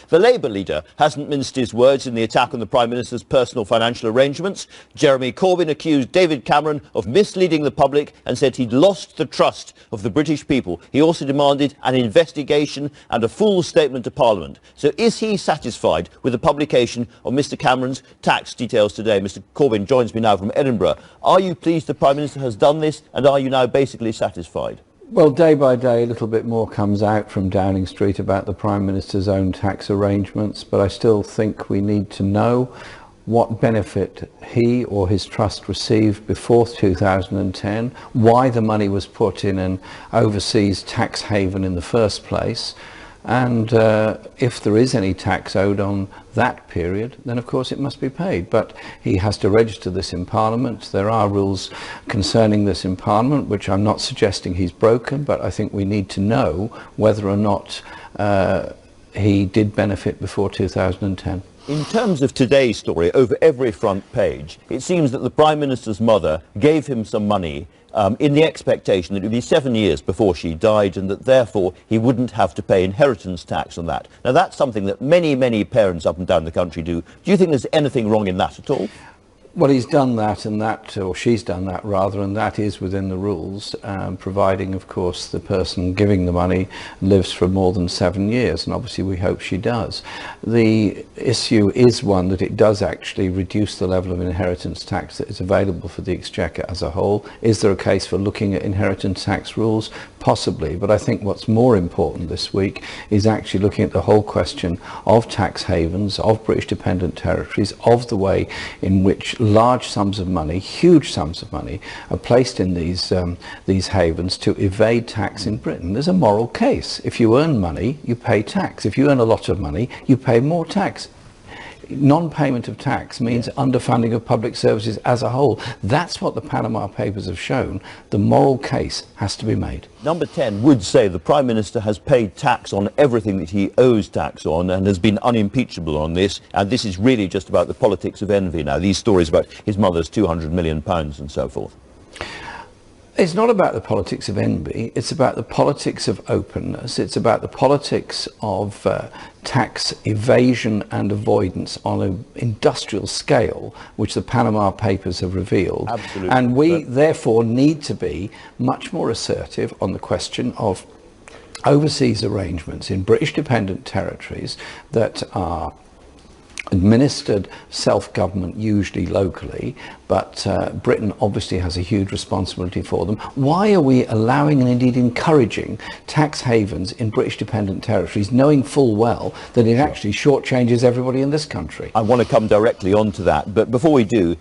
The Labour leader hasn't minced his words in the attack on the Prime Minister's personal financial arrangements. Jeremy Corbyn accused David Cameron of misleading the public and said he'd lost the trust of the British people. He also demanded an investigation and a full statement to Parliament. So is he satisfied with the publication of Mr Cameron's tax details today? Mr Corbyn joins me now from Edinburgh. Are you pleased the Prime Minister has done this, and are you now basically satisfied? Well, day by day a little bit more comes out from Downing Street about the Prime Minister's own tax arrangements, but I still think we need to know what benefit he or his trust received before 2010, why the money was put in an overseas tax haven in the first place, and if there is any tax owed on that period, then of course it must be paid. But he has to register this in Parliament. There are rules concerning this in Parliament, which I'm not suggesting he's broken, but I think we need to know whether or not he did benefit before 2010. In terms of today's story, over every front page, it seems that the Prime Minister's mother gave him some money in the expectation that it would be 7 years before she died, and that therefore he wouldn't have to pay inheritance tax on that. Now that's something that many parents up and down the country do. Do you think there's anything wrong in that at all? Well, he's done that, or she's done that rather, and that is within the rules, providing, of course, the person giving the money lives for more than 7 years, and obviously we hope she does. The issue is one that it does actually reduce the level of inheritance tax that is available for the Exchequer as a whole. Is there a case for looking at inheritance tax rules? Possibly, but I think what's more important this week is actually looking at the whole question of tax havens, of British dependent territories, of the way in which large sums of money, huge sums of money, are placed in these havens to evade tax in Britain. There's a moral case. If you earn money, you pay tax. If you earn a lot of money, you pay more tax. Non-payment of tax means underfunding of public services as a whole. That's what the Panama Papers have shown. The moral case has to be made. Number 10 would say the Prime Minister has paid tax on everything that he owes tax on and has been unimpeachable on this, and this is really just about the politics of envy now, these stories about his mother's £200 million and so forth. It's not about the politics of envy, it's about the politics of openness, it's about the politics of tax evasion and avoidance on an industrial scale, which the Panama Papers have revealed. Absolutely. And we therefore need to be much more assertive on the question of overseas arrangements in British dependent territories that are administered self-government, usually locally, but Britain obviously has a huge responsibility for them. Why are we allowing and indeed encouraging tax havens in British dependent territories, knowing full well that it actually shortchanges everybody in this country? I want to come directly onto that, but before we do,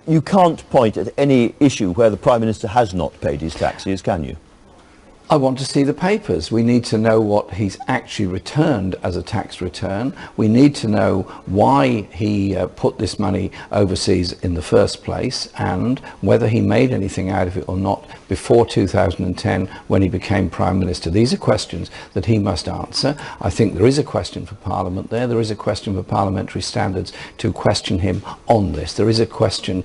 you can't point at any issue where the Prime Minister has not paid his taxes, can you? I want to see the papers. We need to know what he's actually returned as a tax return. We need to know why he put this money overseas in the first place, and whether he made anything out of it or not before 2010 when he became Prime Minister. These are questions that he must answer. I think there is a question for Parliament there. There is a question for parliamentary standards to question him on this. There is a question,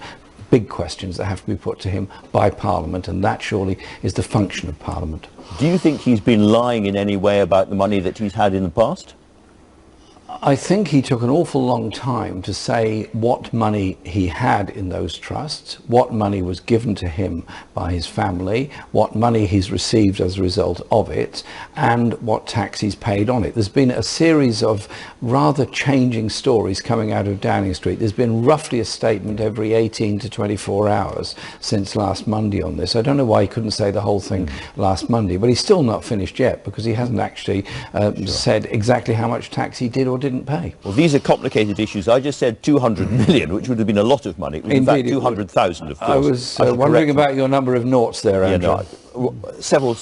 big questions that have to be put to him by Parliament, and that surely is the function of Parliament. Do you think he's been lying in any way about the money that he's had in the past? I think he took an awful long time to say what money he had in those trusts, what money was given to him by his family, what money he's received as a result of it, and what tax he's paid on it. There's been a series of rather changing stories coming out of Downing Street. There's been roughly a statement every 18 to 24 hours since last Monday on this. I don't know why he couldn't say the whole thing last Monday, but he's still not finished yet, because he hasn't actually said exactly how much tax he did or didn't pay. Well, these are complicated issues. I just said 200 million, which would have been a lot of money. In fact, 200,000, of course. I was wondering about your number of noughts there, Andrew. Yeah, no, several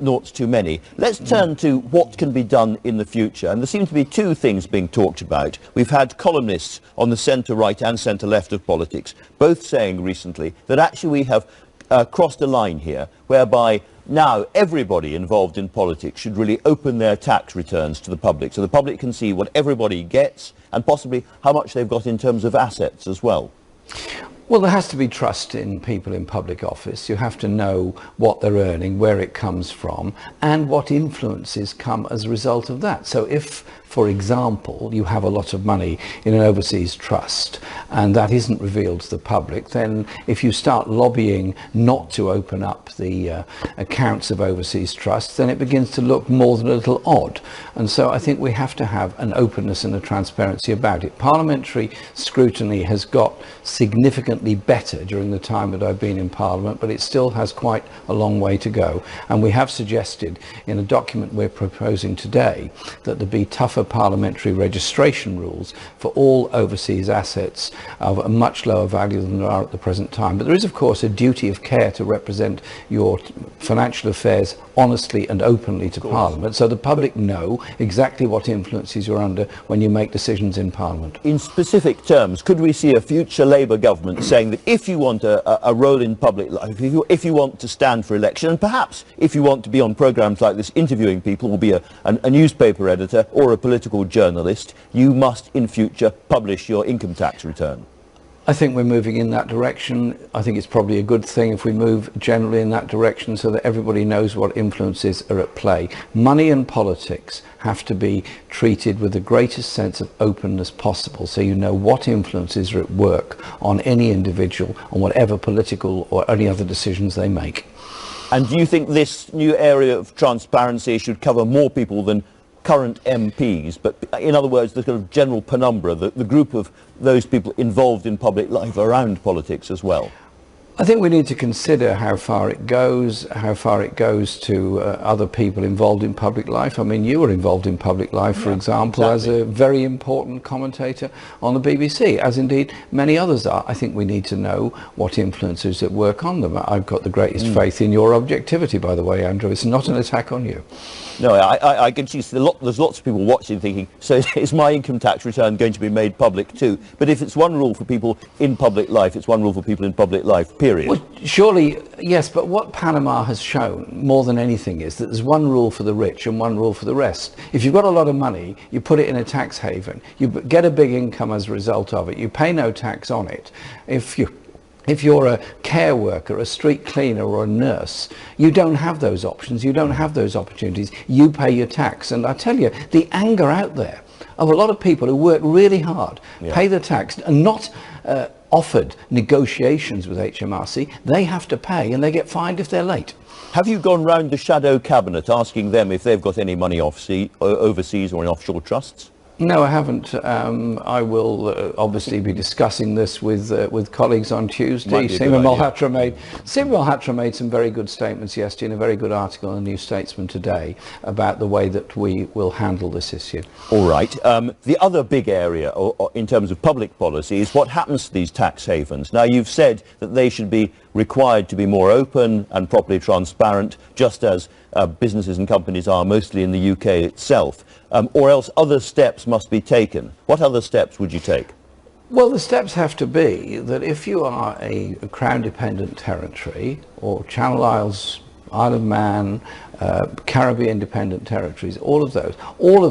noughts too many. Let's turn to what can be done in the future. And there seem to be two things being talked about. We've had columnists on the centre-right and centre-left of politics both saying recently that actually we have crossed a line here whereby now everybody involved in politics should really open their tax returns to the public, so the public can see what everybody gets and possibly how much they've got in terms of assets as well. Well, there has to be trust in people in public office. You have to know what they're earning, where it comes from, and what influences come as a result of that. So if for example, you have a lot of money in an overseas trust and that isn't revealed to the public, then if you start lobbying not to open up the accounts of overseas trusts, then it begins to look more than a little odd. And so I think we have to have an openness and a transparency about it. Parliamentary scrutiny has got significantly better during the time that I've been in Parliament, but it still has quite a long way to go. And we have suggested in a document we're proposing today that there be tougher parliamentary registration rules for all overseas assets of a much lower value than there are at the present time. But there is, of course, a duty of care to represent your financial affairs honestly and openly to Parliament, so the public know exactly what influences you're under when you make decisions in Parliament. In specific terms, could we see a future Labour government saying that if you want a role in public life, if you want to stand for election, and perhaps if you want to be on programmes like this interviewing people, or be a newspaper editor or a political journalist, you must in future publish your income tax return? I think we're moving in that direction. I think it's probably a good thing if we move generally in that direction so that everybody knows what influences are at play. Money and politics have to be treated with the greatest sense of openness possible, so you know what influences are at work on any individual, on whatever political or any other decisions they make. And do you think this new area of transparency should cover more people than current MPs, but in other words, the kind of general penumbra, the group of those people involved in public life around politics as well? I think we need to consider how far it goes to other people involved in public life. I mean, you were involved in public life, for example, exactly, as a very important commentator on the BBC, as indeed many others are. I think we need to know what influences at work on them. I've got the greatest faith in your objectivity, by the way, Andrew. It's not an attack on you. No, I can see there's lots of people watching thinking, so is my income tax return going to be made public too? But if it's one rule for people in public life, it's one rule for people in public life, period. Well, surely, yes, but what Panama has shown more than anything is that there's one rule for the rich and one rule for the rest. If you've got a lot of money, you put it in a tax haven, you get a big income as a result of it, you pay no tax on it. If you're a care worker, a street cleaner or a nurse, you don't have those options, you don't have those opportunities, you pay your tax. And I tell you, the anger out there of a lot of people who work really hard, pay the tax, and not offered negotiations with HMRC, they have to pay and they get fined if they're late. Have you gone round the shadow cabinet asking them if they've got any money overseas or in offshore trusts? No, I haven't. I will obviously be discussing this with colleagues on Tuesday. Seema Malhotra made some very good statements yesterday in a very good article in the New Statesman today about the way that we will handle this issue. All right. The other big area in terms of public policy is what happens to these tax havens. Now, you've said that they should be required to be more open and properly transparent, just as businesses and companies are mostly in the UK itself, or else other steps must be taken. What other steps would you take? Well, the steps have to be that if you are a Crown-dependent territory, or Channel Isles, Isle of Man, Caribbean dependent territories, all of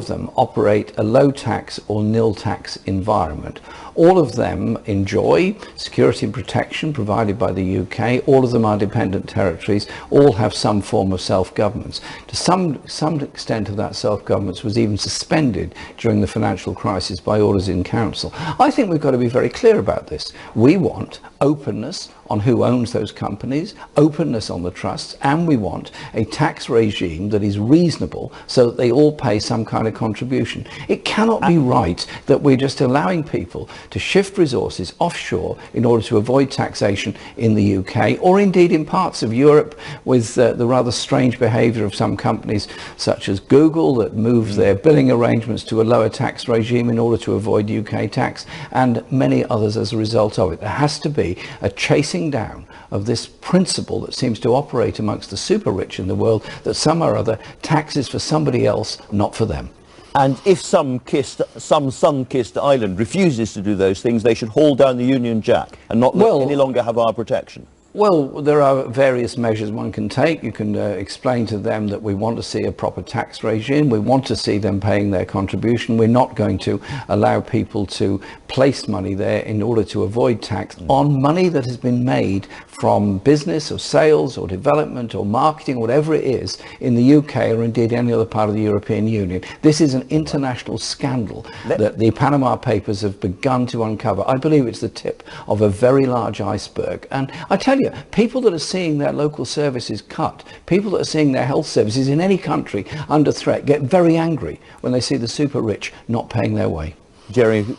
them operate a low tax or nil tax environment. All of them enjoy security and protection provided by the UK. All of them are dependent territories. All have some form of self-governance. To some extent of that self-governance was even suspended during the financial crisis by orders in council. I think we've got to be very clear about this. We want openness on who owns those companies, openness on the trusts, and we want a tax regime that is reasonable so that they all pay some kind of contribution. It cannot be right that we're just allowing people to shift resources offshore in order to avoid taxation in the UK, or indeed in parts of Europe, with the rather strange behaviour of some companies such as Google that move their billing arrangements to a lower tax regime in order to avoid UK tax, and many others as a result of it. There has to be a chasing down of this principle that seems to operate amongst the super rich in the world, that some or other taxes for somebody else, not for them. And if some sun-kissed island refuses to do those things, they should haul down the Union Jack and not any longer have our protection. Well, there are various measures one can take. You can explain to them that we want to see a proper tax regime. We want to see them paying their contribution. We're not going to allow people to place money there in order to avoid tax on money that has been made from business or sales or development or marketing, whatever it is, in the UK or indeed any other part of the European Union. This is an international scandal that the Panama Papers have begun to uncover. I believe it's the tip of a very large iceberg. And I tell you, people that are seeing their local services cut, people that are seeing their health services in any country under threat, get very angry when they see the super rich not paying their way. Jeremy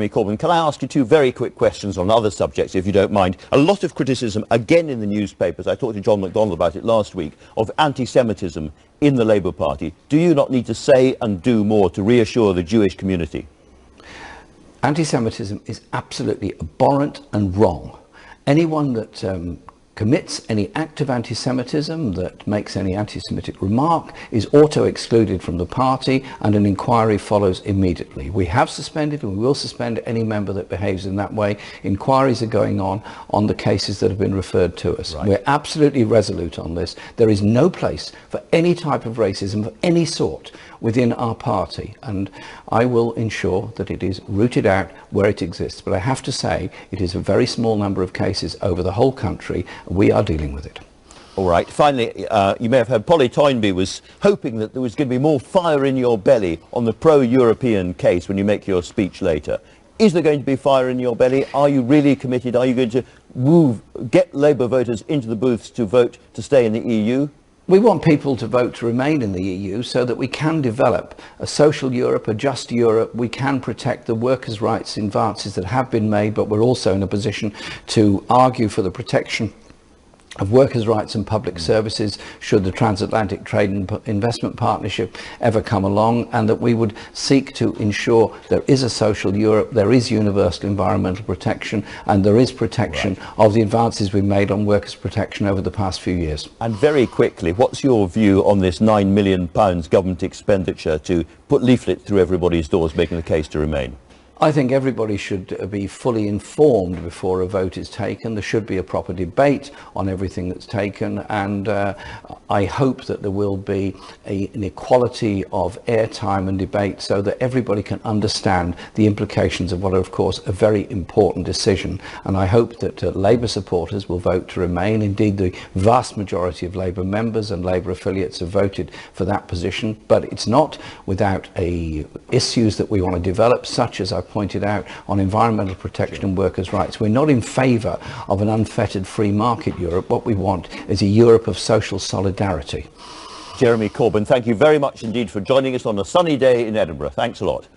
Corbyn, can I ask you two very quick questions on other subjects, if you don't mind? A lot of criticism, again in the newspapers, I talked to John McDonnell about it last week, of anti-Semitism in the Labour Party. Do you not need to say and do more to reassure the Jewish community? Anti-Semitism is absolutely abhorrent and wrong. Anyone that commits any act of anti-Semitism, that makes any anti-Semitic remark, is auto-excluded from the party, and an inquiry follows immediately. We have suspended and we will suspend any member that behaves in that way. Inquiries are going on the cases that have been referred to us. Right. We're absolutely resolute on this. There is no place for any type of racism of any sort within our party, and I will ensure that it is rooted out where it exists. But I have to say, it is a very small number of cases over the whole country. We are dealing with it. All right. Finally, you may have heard Polly Toynbee was hoping that there was going to be more fire in your belly on the pro-European case when you make your speech later. Is there going to be fire in your belly? Are you really committed? Are you going to get Labour voters into the booths to vote to stay in the EU? We want people to vote to remain in the EU so that we can develop a social Europe, a just Europe. We can protect the workers' rights advances that have been made, but we're also in a position to argue for the protection of workers' rights and public services should the Transatlantic Trade and Investment Partnership ever come along, and that we would seek to ensure there is a social Europe, there is universal environmental protection, and there is protection of the advances we've made on workers' protection over the past few years. And very quickly, what's your view on this £9 million government expenditure to put leaflets through everybody's doors making the case to remain? I think everybody should be fully informed before a vote is taken. There should be a proper debate on everything that's taken, and I hope that there will be an equality of airtime and debate so that everybody can understand the implications of what are, of course, a very important decision. And I hope that Labour supporters will vote to remain. Indeed, the vast majority of Labour members and Labour affiliates have voted for that position, but it's not without issues that we want to develop, such as I pointed out on environmental protection and workers' rights. We're not in favour of an unfettered free market Europe. What we want is a Europe of social solidarity. Jeremy Corbyn, thank you very much indeed for joining us on a sunny day in Edinburgh. Thanks a lot.